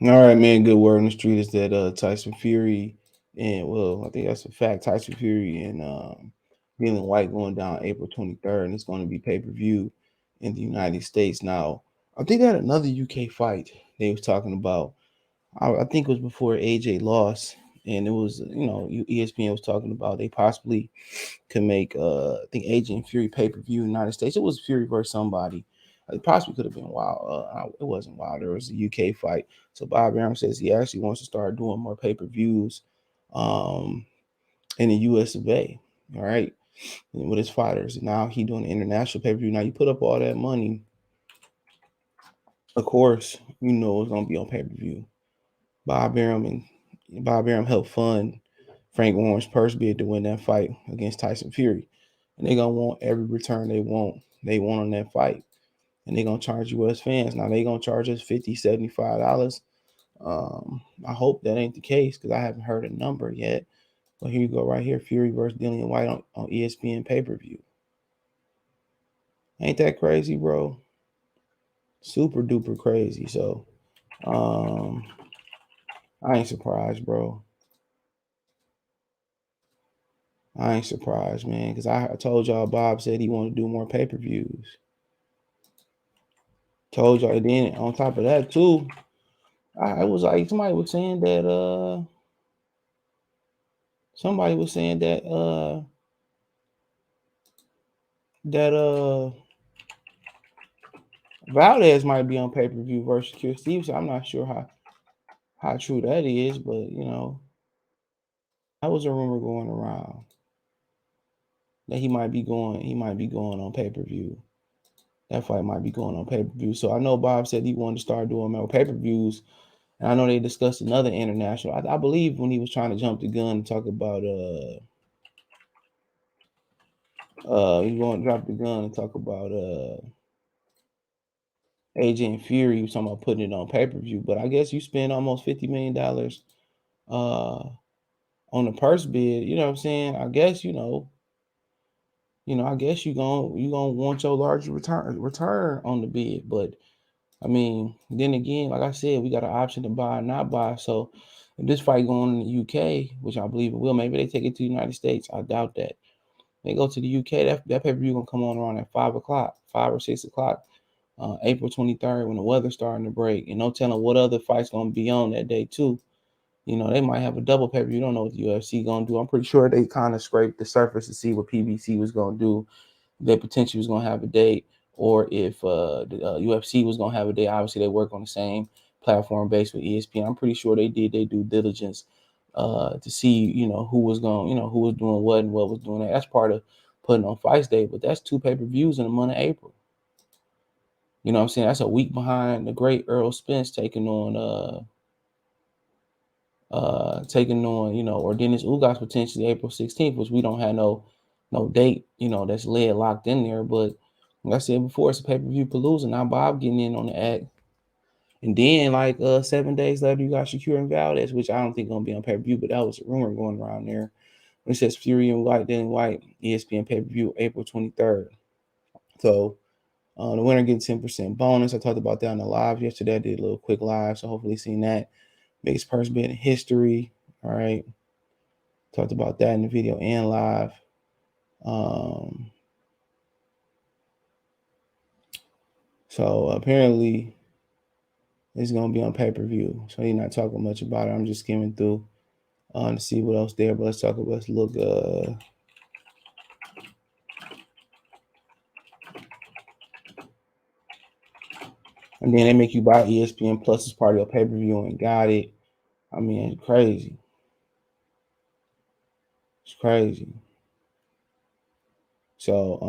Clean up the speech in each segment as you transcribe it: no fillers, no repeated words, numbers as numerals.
All right, man. Good word on the street is that Tyson Fury and I think that's a fact. Tyson Fury and Dillian Whyte going down April 23rd, and it's going to be pay per view in the United States. Now, I think they had another UK fight they was talking about. I think it was before AJ lost, and it was ESPN was talking about they possibly could make I think AJ and Fury pay per view in the United States. It was Fury versus somebody. It possibly could have been Wild. It wasn't Wild. There was a UK fight. So Bob Arum says he actually wants to start doing more pay per views um, in the US of A. All right, with his fighters. And now he doing the international pay per view. Now you put up all that money, of course, you know it's gonna be on pay per view. Bob Arum helped fund Frank Warren's purse bid to win that fight against Tyson Fury. And they're gonna want every return they want on that fight. And they're gonna charge US fans. Now they gonna charge us $50, $75. I hope that ain't the case because I haven't heard a number yet. But here you go, right here. Fury versus Dillian Whyte on ESPN pay-per-view. Ain't that crazy, bro? Super duper crazy. So um I ain't surprised, bro. I ain't surprised, man, because I told y'all Bob said he wanted to do more pay-per-views. Told y'all, and then on top of that too, I was like somebody was saying that Valdez might be on pay-per-view versus Q Steve. So I'm not sure how true that is, but that was a rumor going around that he might be going on pay-per-view. That fight might be going on pay-per-view. So I know Bob said he wanted to start doing more pay-per-views. And I know they discussed another international. I believe when he was trying to jump the gun and talk about he going to drop the gun and talk about AJ and Fury. He was talking about putting it on pay-per-view. But I guess you spend almost $50 million uh on the purse bid, you know what I'm saying? I guess I guess you gonna want your larger return on the bid. But I mean, then again, like I said, we got an option to buy or not buy. So if this fight going in the UK, which I believe it will, maybe they take it to the United States. I doubt that. They go to the UK, that pay-per-view gonna come on around at 5 o'clock, 5 or 6 o'clock, April 23rd when the weather's starting to break. And no telling what other fights gonna be on that day too. They might have a double pay-per-view. You don't know what the UFC gonna do. I'm pretty sure they kind of scraped the surface to see what PBC was gonna do. They potentially was gonna have a date, or if the UFC was gonna have a date. Obviously, they work on the same platform based with ESPN. I'm pretty sure they did their due diligence to see who was doing what and what was doing that. That's part of putting on Fights Day. But that's two pay-per-views in the month of April. You know what I'm saying? That's a week behind the great Earl Spence taking on, or Dennis Ugas potentially April 16th, which we don't have no date, that's locked in there. But like I said before, it's a pay-per-view palooza. Now Bob getting in on the act. And then 7 days later, you got Shakur and Valdez, which I don't think gonna be on pay-per-view, but that was a rumor going around there. It says Fury and Whyte, Dillian Whyte, ESPN pay-per-view April 23rd. So the winner gets 10% bonus. I talked about that on the live yesterday. I did a little quick live, so hopefully seen that. Biggest purse bid in history. All right. Talked about that in the video and live. So apparently it's gonna be on pay-per-view. So he's not talking much about it. I'm just skimming through to see what else there. But let's look and then they make you buy ESPN Plus as part of your pay-per-view and got it. I mean, it's crazy. It's crazy. So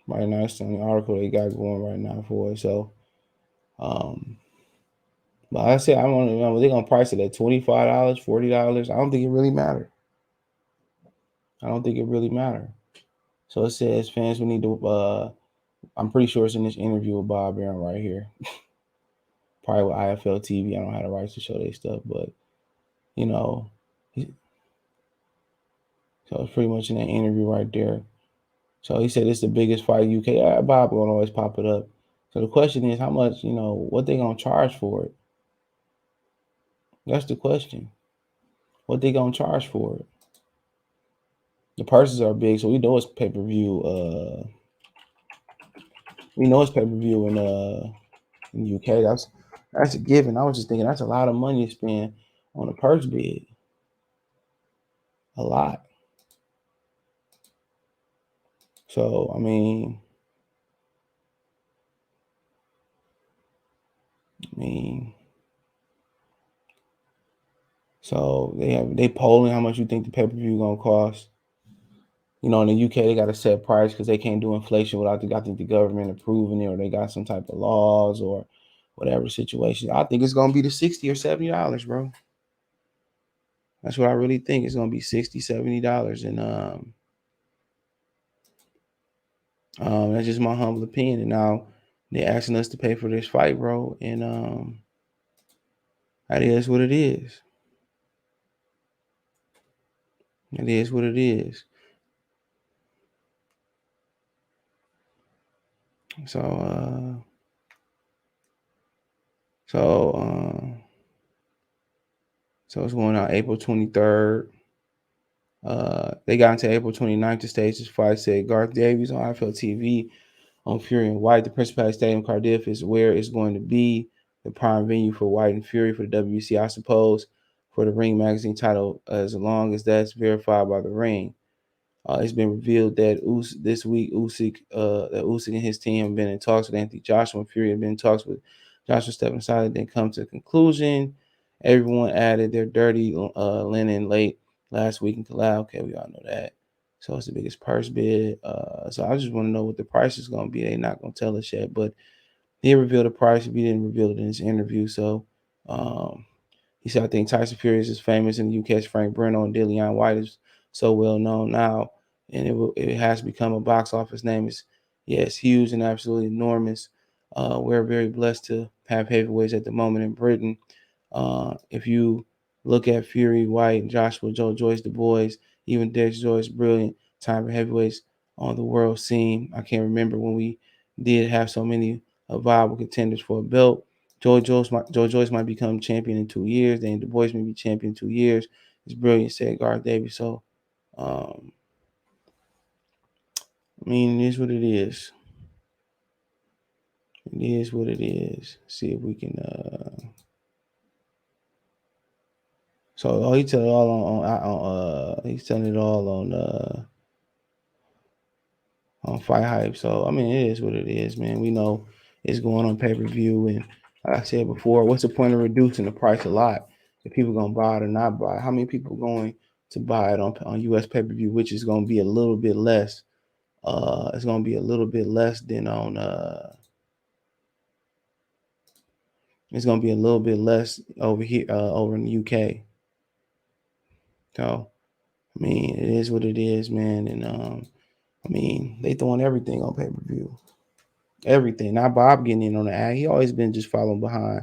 right now it's on the article they got going right now for it. So but I said I don't know they're gonna price it at $25, $40. I don't think it really matter. I don't think it really matter. So it says fans we need to I'm pretty sure it's in this interview with Bob Arum right here. Probably with IFL TV. I don't have the rights to show their stuff, but you know, so it's pretty much in that interview right there. So he said it's the biggest fight in UK. Bob won't always pop it up. So the question is, how much, what they gonna charge for it? That's the question. What they gonna charge for it? The purses are big, so we know it's pay per view. We know it's pay per view in the UK. That's a given. I was just thinking that's a lot of money to spend on a purse bid. A lot. So I mean, so they polling how much you think the pay per view gonna cost. In the UK they got a set price because they can't do inflation without I think the government approving it, or they got some type of laws or whatever situation. I think it's gonna be the $60 or $70, bro. That's what I really think. It's gonna be $60, $70, and that's just my humble opinion. And now they're asking us to pay for this fight, bro, and that is what it is. It is what it is. So so so it's going on April 23rd. They got into April 29th to stage this fight. Said Garth Davies on IFL TV on Fury and Whyte. The Principality Stadium Cardiff is where it's going to be, the prime venue for Whyte and Fury for the WC, I suppose, for the Ring Magazine title, as long as that's verified by the Ring. It's been revealed that this week Usyk and his team have been in talks with Anthony Joshua. And Fury have been in talks with Joshua stepping aside, then come to a conclusion. Everyone added their dirty linen late last week in collab. Okay, we all know that. So it's the biggest purse bid. So I just want to know what the price is going to be. They're not going to tell us yet, but he revealed the price if he didn't reveal it in his interview. So he said, I think Tyson Fury is as famous in the UK as Frank Bruno, and Dillian Whyte is so well known now, and it has become a box office name. It's huge and absolutely enormous. We're very blessed to have heavyweights at the moment in Britain. If you look at Fury, Whyte, Joshua, Joe Joyce, the boys, even Dex Joyce, brilliant time for heavyweights on the world scene. I can't remember when we did have so many viable contenders for a belt. Joe Joyce might become champion in 2 years. Danny Du Bois may be champion in 2 years. It's brilliant, said Garth Davies. So, it is what it is. It is what it is. See if we can. So, he's telling it all he's telling it all on Fight Hype. So, it is what it is, man. We know it's going on pay per view, and like I said before, what's the point of reducing the price a lot if people gonna buy it or not buy it? How many people are going to buy it on US pay per view, which is gonna be a little bit less? It's gonna be a little bit less than on. It's gonna be a little bit less over here, over in the UK. So, it is what it is, man. And they throwing everything on pay per view. Everything. Now Bob getting in on the act. He always been just following behind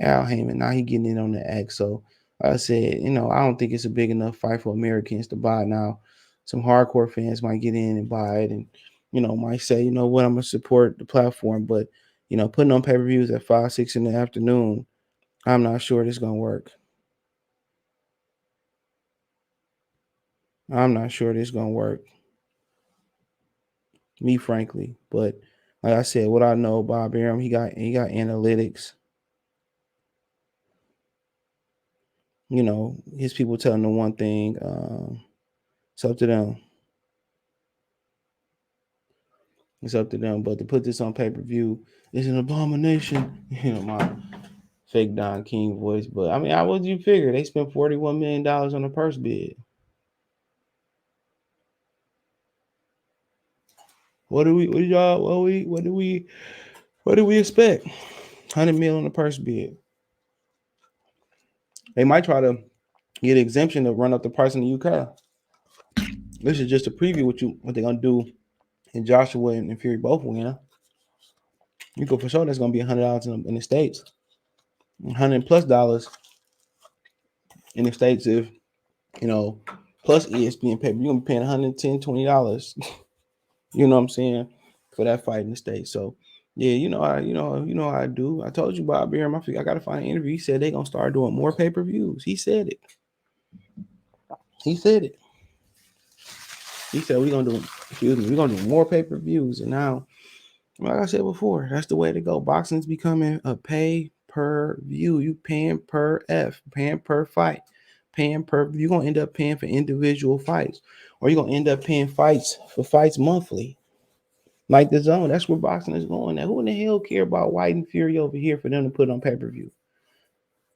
Al Heyman. Now he getting in on the act. So like I said, I don't think it's a big enough fight for Americans to buy. Now, some hardcore fans might get in and buy it, and might say, you know what, I'm gonna support the platform. But putting on pay per views at 5, 6 in the afternoon, I'm not sure this gonna work. I'm not sure this gonna work. Me, frankly, but like I said, what I know, Bob Arum, he got analytics. His people telling the one thing. It's up to them. It's up to them. But to put this on pay per view is an abomination. My fake Don King voice. But how would you figure? They spent $41 million on a purse bid. What do we expect? 100 million on the purse bid. They might try to get an exemption to run up the price in the UK. This is just a preview what they're gonna do. And Joshua and Fury both win. You go for sure. That's gonna be $100 in the States. $100+ in the States if plus ESPN paper. You're gonna be paying $110, $20. You know what I'm saying, for that fight in the States. So Yeah, how I do. I told you Bob Bear. I gotta find an interview. He said they gonna start doing more pay-per-views. He said it. He said it. He said we're gonna do more pay-per-views. And now, like I said before, that's the way to go. Boxing's becoming a pay-per-view. You paying paying per fight, paying per. You're gonna end up paying for individual fights, or you're gonna end up paying fights monthly. Like the zone, that's where boxing is going. Now, who in the hell care about Whyte and Fury over here for them to put it on pay-per-view?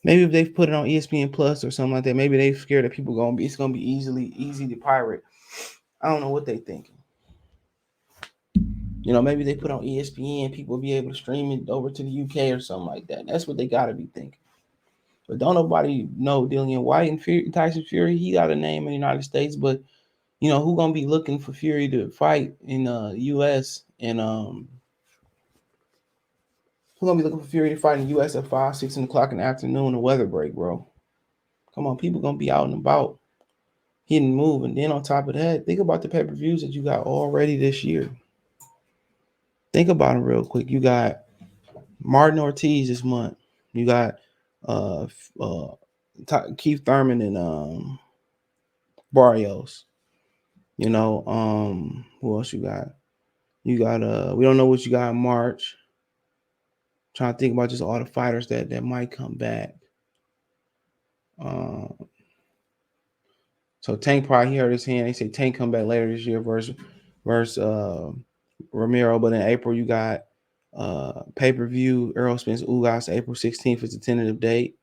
Maybe if they put it on ESPN Plus or something like that, maybe they scared that people it's gonna be easy to pirate. I don't know what they thinking. Maybe they put on ESPN, people will be able to stream it over to the UK or something like that. That's what they gotta be thinking. But don't nobody know Dillian Whyte and Tyson Fury. He got a name in the United States, but who gonna be looking for Fury to fight in US and who gonna be looking for Fury to fight in the US at 5, 6 o'clock in the afternoon, a weather break, bro? Come on, people gonna be out and about. He didn't move. And then on top of that, think about the pay-per-views that you got already this year. Think about them real quick. You got Martin Ortiz this month. You got uh, uh, Keith Thurman and Barrios. Who else you got? You got we don't know what you got in March. Trying to think about just all the fighters that might come back. So Tank probably hurt his hand. They say Tank come back later this year versus Romero. But in April you got pay-per-view Errol Spence Ugas. April 16th is the tentative date.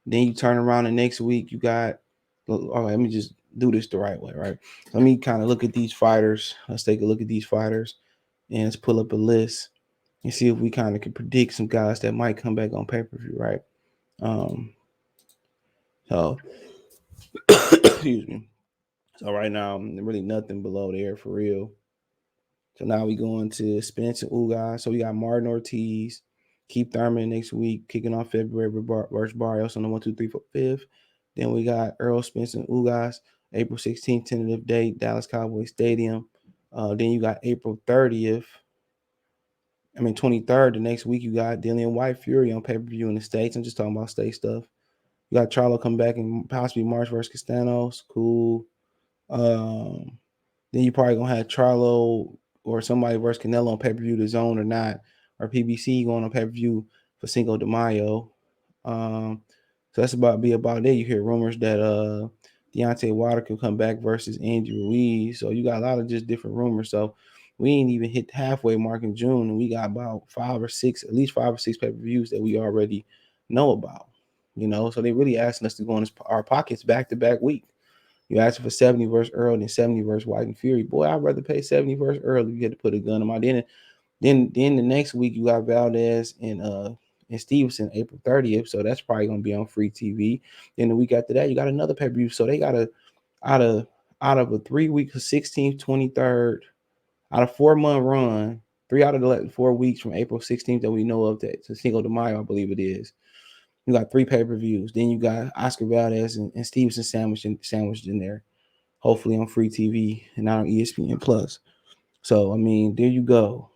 Then you turn around the next week you got. All right, let me just do this the right way, right? Let me kind of look at these fighters. Let's take a look at these fighters and let's pull up a list and see if we kind of can predict some guys that might come back on pay-per-view, right? So excuse me. So right now, really nothing below there for real. So now we going to Spence and Ugas. So we got Martin Ortiz, Keith Thurman next week, kicking off February versus Barrios on the 1, 2, 3, 4, 5th. Then we got Errol Spence and Ugas, April 16th, tentative date, Dallas Cowboys Stadium. Then you got April 30th. 23rd. The next week you got Dillian Whyte Fury on pay-per-view in the States. I'm just talking about state stuff. You got Charlo come back and possibly March versus Castanos. Cool. Then you probably gonna have Charlo or somebody versus Canelo on pay-per-view, the zone or not, or PBC going on pay-per-view for Cinco de Mayo. So that's about it. You hear rumors that Deontay Wilder could come back versus Andy Ruiz. So you got a lot of just different rumors. So we ain't even hit the halfway mark in June, and we got about at least 5 or 6 pay-per-views that we already know about. So they really asking us to go in our pockets back-to-back week. You asking for 70 versus Earl, then 70 versus Whyte and Fury. Boy, I'd rather pay 70 versus Earl if you had to put a gun in my. Then the next week you got Valdez and Stevenson April 30th. So that's probably gonna be on free TV. Then the week after that, you got another pay-per-view. So they got out of a 3 week 16th, 23rd, out of 4 month run, 3 out of the 4 weeks from April 16th that we know of to Cinco de Mayo, I believe it is. You got 3 pay-per-views. Then you got Oscar Valdez and Stevenson sandwiched in there, hopefully on free TV and not on ESPN Plus. So there you go.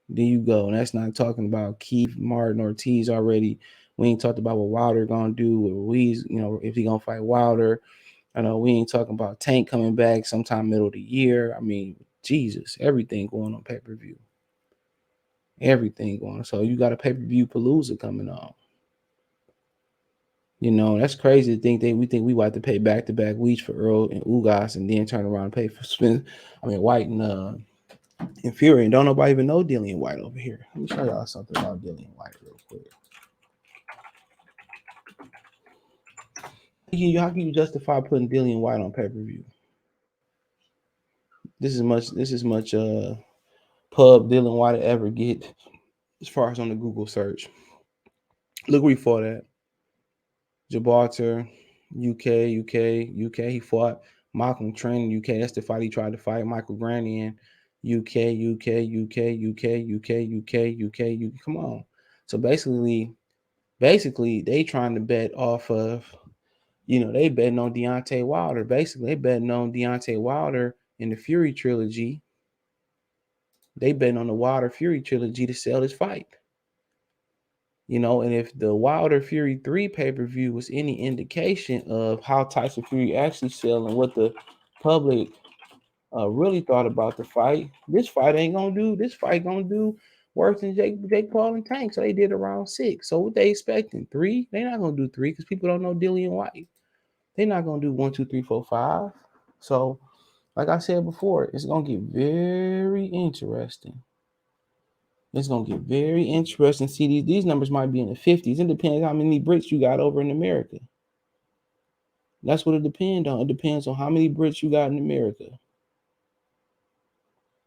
There you go. And that's not talking about Keith Martin Ortiz already. We ain't talked about what Wilder gonna do with Ruiz, if he gonna fight Wilder. I know we ain't talking about Tank coming back sometime middle of the year. Jesus, everything going on pay-per-view. Everything going on. So you got a pay-per-view Palooza coming on. That's crazy to think we think we about to pay back-to-back weeks for Earl and Ugas and then turn around and pay for Whyte and Fury. And don't nobody even know Dillian Whyte over here. Let me show y'all something about Dillian Whyte real quick. How can you justify putting Dillian Whyte on pay-per-view? This is much pub Dillian Whyte ever get as far as on the Google search. Look where he fought at. Gibraltar, UK. He fought Malcolm Trent in UK. That's the fight he tried to fight Michael Grant in. UK. Come on. So basically, they trying to bet off of, they betting on Deontay Wilder. Basically, they betting on Deontay Wilder in the Fury trilogy. They betting on the Wilder Fury trilogy to sell this fight. And if the Wilder Fury 3 pay-per-view was any indication of how Tyson Fury actually selling, what the public really thought about the fight, this fight gonna do worse than Jake Paul and Tank. So they did around 6. So what they expecting? 3? They're not gonna do 3 because people don't know Dillian Whyte. They're not gonna do 1, 2, 3, 4, 5. So, like I said before, it's gonna get very interesting. It's gonna get very interesting. See, these numbers might be in the 50s. It depends how many Brits you got over in America. That's what it depends on. It depends on how many Brits you got in America.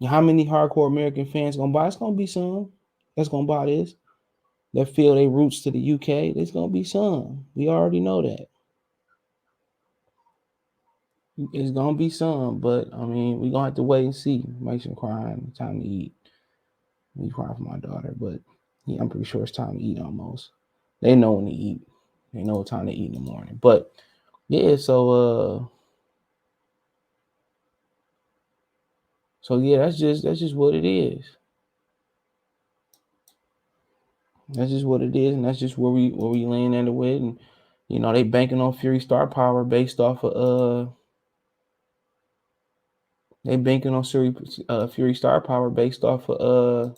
And how many hardcore American fans gonna buy? It's gonna be some that's gonna buy this. That feel their roots to the UK. There's gonna be some. We already know that. It's gonna be some, but I mean, we're gonna have to wait and see. Mason crying, time to eat. We crying for my daughter, but yeah, I'm pretty sure it's time to eat almost. They know when to eat. They know what time to eat in the morning. But yeah, so yeah, that's just what it is. That's just what it is, and that's just where we laying at it with. And they banking on Fury star power based off of they banking on Fury star power based off Deontay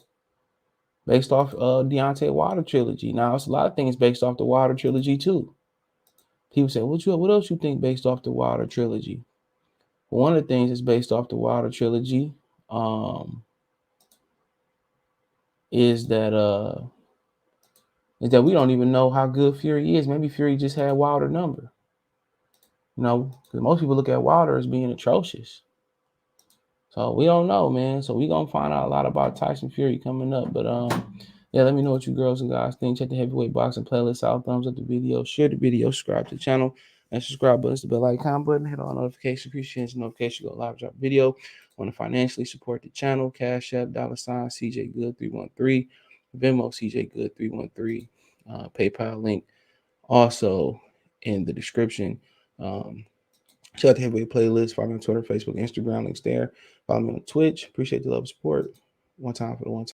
Wilder trilogy. Now it's a lot of things based off the Wilder trilogy too. People say, what else you think based off the Wilder trilogy? Well, one of the things that's based off the Wilder trilogy is that we don't even know how good Fury is. Maybe Fury just had Wilder number. Because most people look at Wilder as being atrocious. So we don't know, man. So we're going to find out a lot about Tyson Fury coming up. But yeah, let me know what you girls and guys think. Check the heavyweight boxing playlist out. Thumbs up the video. Share the video. Subscribe to the channel. And subscribe button, the bell icon button. Hit all notifications. Appreciate your notification. Go live drop video. Want to financially support the channel. Cash App, $ CJ Good 313. Venmo CJ Good 313. PayPal link also in the description. Check out the heavyweight playlist. Follow me on Twitter, Facebook, Instagram. Links there. Follow me on Twitch. Appreciate the love and support. One time for the one time.